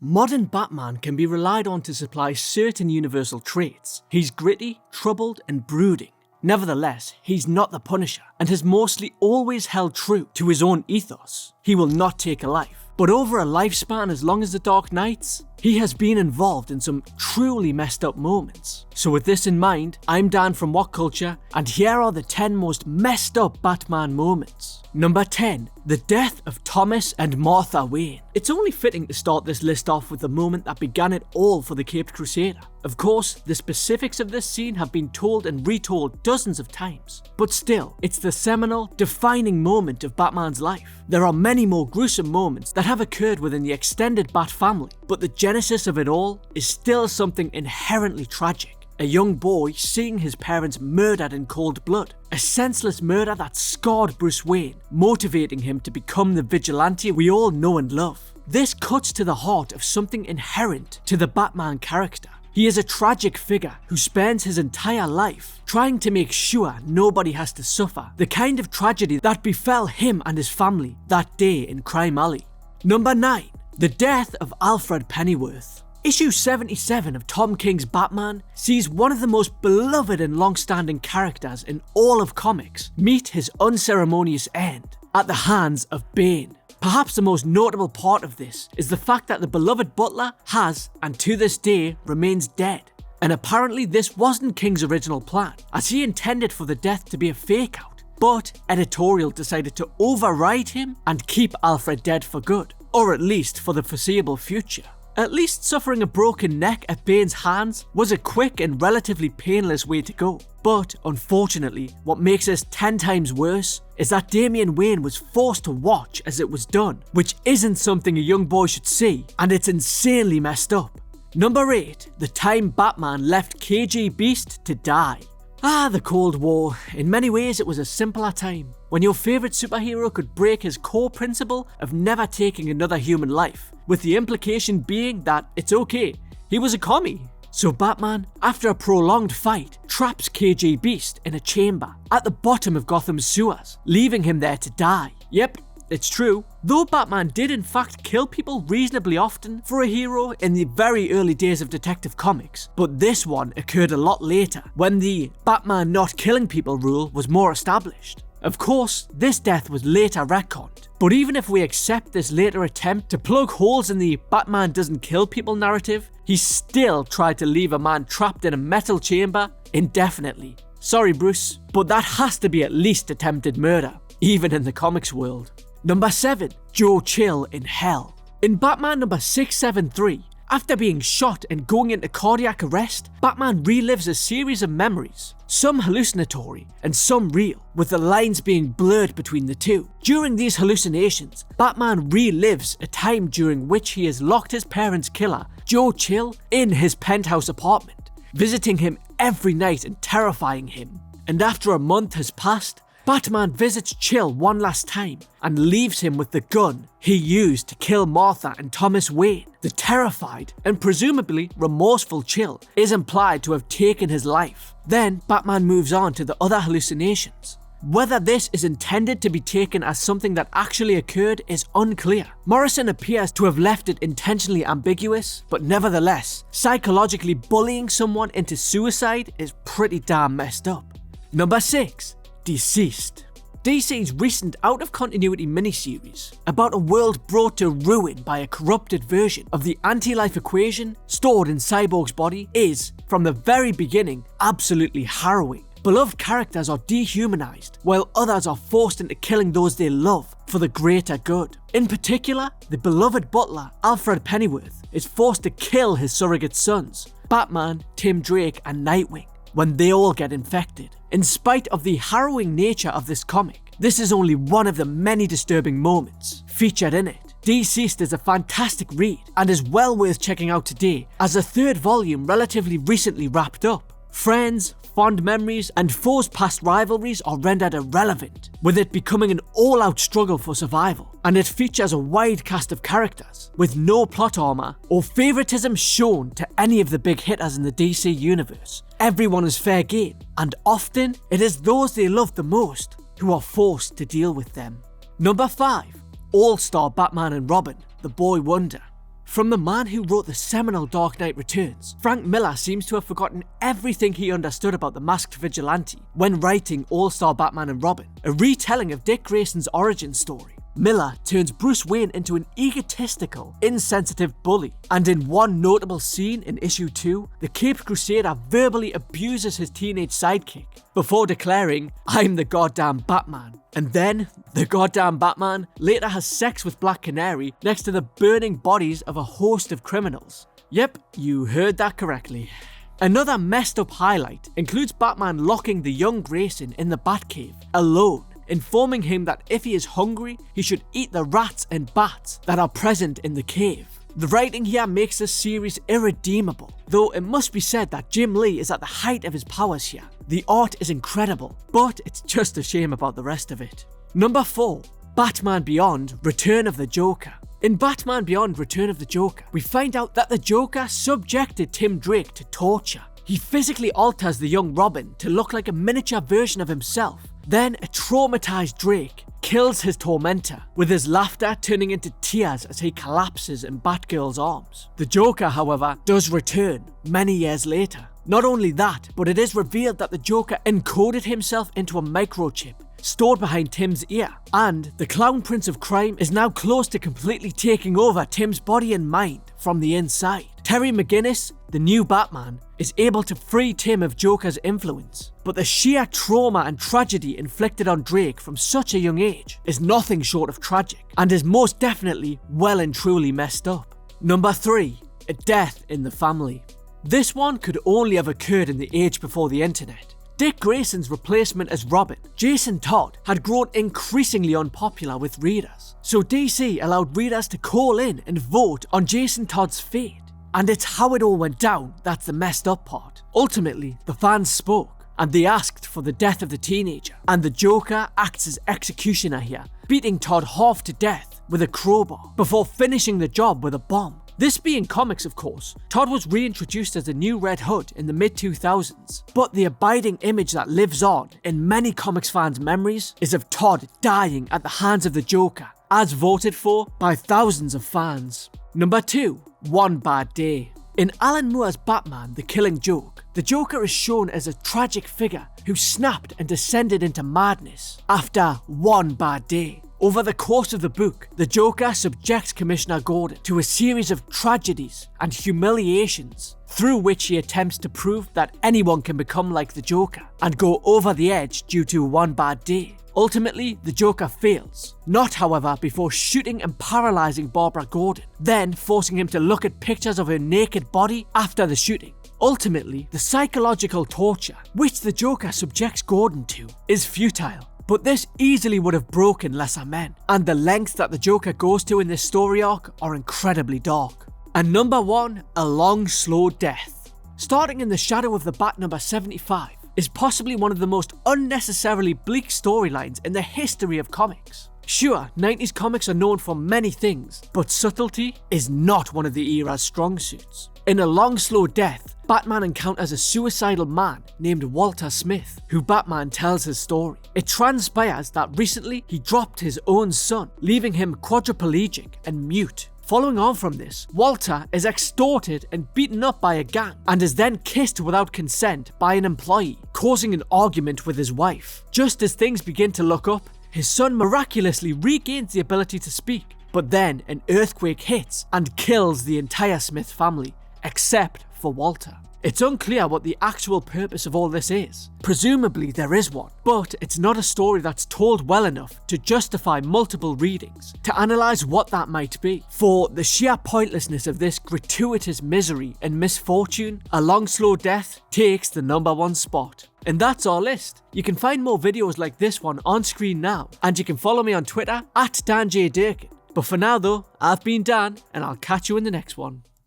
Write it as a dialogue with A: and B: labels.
A: Modern Batman can be relied on to supply certain universal traits. He's gritty, troubled, and brooding. Nevertheless, he's not the Punisher, and has mostly always held true to his own ethos. He will not take a life, but over a lifespan as long as the Dark Knight's, he has been involved in some truly messed up moments. So with this in mind, I'm Dan from What Culture, and here are the 10 most messed up Batman moments. Number 10. The death of Thomas and Martha Wayne. It's only fitting to start this list off with the moment that began it all for the Caped Crusader. Of course, the specifics of this scene have been told and retold dozens of times, but still, it's the seminal, defining moment of Batman's life. There are many more gruesome moments that have occurred within the extended Bat family, but the genesis of it all is still something inherently tragic. A young boy seeing his parents murdered in cold blood. A senseless murder that scarred Bruce Wayne, motivating him to become the vigilante we all know and love. This cuts to the heart of something inherent to the Batman character. He is a tragic figure who spends his entire life trying to make sure nobody has to suffer the kind of tragedy that befell him and his family that day in Crime Alley. Number 9. The death of Alfred Pennyworth. Issue 77 of Tom King's Batman sees one of the most beloved and long-standing characters in all of comics meet his unceremonious end at the hands of Bane. Perhaps the most notable part of this is the fact that the beloved butler has, and to this day, remains dead. And apparently this wasn't King's original plan, as he intended for the death to be a fake out, but editorial decided to override him and keep Alfred dead for good, or at least for the foreseeable future. At least suffering a broken neck at Bane's hands was a quick and relatively painless way to go. But unfortunately, what makes this 10 times worse is that Damian Wayne was forced to watch as it was done, which isn't something a young boy should see, and it's insanely messed up. Number 8. The time Batman left KGBEAST to die. The Cold War. In many ways it was a simpler time, when your favourite superhero could break his core principle of never taking another human life, with the implication being that it's okay, he was a commie. So Batman, after a prolonged fight, traps KGBEAST in a chamber at the bottom of Gotham's sewers, leaving him there to die. Yep, it's true. Though Batman did in fact kill people reasonably often for a hero in the very early days of Detective Comics, but this one occurred a lot later, when the Batman not killing people rule was more established. Of course, this death was later retconned, but even if we accept this later attempt to plug holes in the Batman doesn't kill people narrative, he still tried to leave a man trapped in a metal chamber indefinitely. Sorry Bruce, but that has to be at least attempted murder, even in the comics world. Number 7. Joe Chill in Hell. In Batman number 673, after being shot and going into cardiac arrest, Batman relives a series of memories, some hallucinatory and some real, with the lines being blurred between the two. During these hallucinations, Batman relives a time during which he has locked his parents' killer, Joe Chill, in his penthouse apartment, visiting him every night and terrifying him. And after a month has passed, Batman visits Chill one last time and leaves him with the gun he used to kill Martha and Thomas Wayne. The terrified and presumably remorseful Chill is implied to have taken his life. Then Batman moves on to the other hallucinations. Whether this is intended to be taken as something that actually occurred is unclear. Morrison appears to have left it intentionally ambiguous, but nevertheless, psychologically bullying someone into suicide is pretty damn messed up. Number 6. Deceased. DC's recent out-of-continuity miniseries about a world brought to ruin by a corrupted version of the anti-life equation stored in Cyborg's body is, from the very beginning, absolutely harrowing. Beloved characters are dehumanized, while others are forced into killing those they love for the greater good. In particular, the beloved butler, Alfred Pennyworth, is forced to kill his surrogate sons, Batman, Tim Drake, and Nightwing, when they all get infected. In spite of the harrowing nature of this comic, this is only one of the many disturbing moments featured in it. Deceased is a fantastic read and is well worth checking out today, as the 3rd volume relatively recently wrapped up. Friends, fond memories, and foes' past rivalries are rendered irrelevant, with it becoming an all-out struggle for survival, and it features a wide cast of characters, with no plot armor or favoritism shown to any of the big hitters in the DC universe. Everyone is fair game, and often it is those they love the most who are forced to deal with them. Number 5. All-Star Batman and Robin, The Boy Wonder. From the man who wrote the seminal Dark Knight Returns, Frank Miller seems to have forgotten everything he understood about the masked vigilante when writing All-Star Batman and Robin, a retelling of Dick Grayson's origin story. Miller turns Bruce Wayne into an egotistical, insensitive bully, and in one notable scene in issue 2, the Caped Crusader verbally abuses his teenage sidekick before declaring, "I'm the goddamn Batman." And then, the goddamn Batman later has sex with Black Canary next to the burning bodies of a host of criminals. Yep, you heard that correctly. Another messed up highlight includes Batman locking the young Grayson in the Batcave, alone, informing him that if he is hungry, he should eat the rats and bats that are present in the cave. The writing here makes this series irredeemable, though it must be said that Jim Lee is at the height of his powers here. The art is incredible, but it's just a shame about the rest of it. Number 4. Batman Beyond: Return of the Joker. In Batman Beyond: Return of the Joker, we find out that the Joker subjected Tim Drake to torture. He physically alters the young Robin to look like a miniature version of himself. Then a traumatized Drake kills his tormentor, with his laughter turning into tears as he collapses in Batgirl's arms. The Joker, however, does return many years later. Not only that, but it is revealed that the Joker encoded himself into a microchip stored behind Tim's ear, and the Clown Prince of Crime is now close to completely taking over Tim's body and mind from the inside. Terry McGinnis, the new Batman, is able to free Tim of Joker's influence, but the sheer trauma and tragedy inflicted on Drake from such a young age is nothing short of tragic, and is most definitely well and truly messed up. Number 3. A Death in the Family. This one could only have occurred in the age before the internet. Dick Grayson's replacement as Robin, Jason Todd, had grown increasingly unpopular with readers, so DC allowed readers to call in and vote on Jason Todd's fate. And it's how it all went down that's the messed up part. Ultimately, the fans spoke, and they asked for the death of the teenager, and the Joker acts as executioner here, beating Todd half to death with a crowbar, before finishing the job with a bomb. This being comics, of course, Todd was reintroduced as the new Red Hood in the mid-2000s, but the abiding image that lives on in many comics fans' memories is of Todd dying at the hands of the Joker, as voted for by thousands of fans. Number 2. One Bad Day. In Alan Moore's Batman: The Killing Joke, the Joker is shown as a tragic figure who snapped and descended into madness after one bad day. Over the course of the book, the Joker subjects Commissioner Gordon to a series of tragedies and humiliations through which he attempts to prove that anyone can become like the Joker and go over the edge due to one bad day. Ultimately, the Joker fails, not however before shooting and paralysing Barbara Gordon, then forcing him to look at pictures of her naked body after the shooting. Ultimately, the psychological torture which the Joker subjects Gordon to is futile. But this easily would have broken lesser men, and the lengths that the Joker goes to in this story arc are incredibly dark. And number 1, A Long Slow Death. Starting in the shadow of the Bat number 75 is possibly one of the most unnecessarily bleak storylines in the history of comics. Sure, 90s comics are known for many things, but subtlety is not one of the era's strong suits. In A Long Slow Death, Batman encounters a suicidal man named Walter Smith, who Batman tells his story. It transpires that recently he dropped his own son, leaving him quadriplegic and mute. Following on from this, Walter is extorted and beaten up by a gang, and is then kissed without consent by an employee, causing an argument with his wife. Just as things begin to look up, his son miraculously regains the ability to speak, but then an earthquake hits and kills the entire Smith family, except for Walter. It's unclear what the actual purpose of all this is. Presumably there is one, but it's not a story that's told well enough to justify multiple readings to analyse what that might be. For the sheer pointlessness of this gratuitous misery and misfortune, A Long Slow Death takes the number 1 spot. And that's our list. You can find more videos like this one on screen now, and you can follow me on Twitter @DanJDurkin. But for now though, I've been Dan, and I'll catch you in the next one.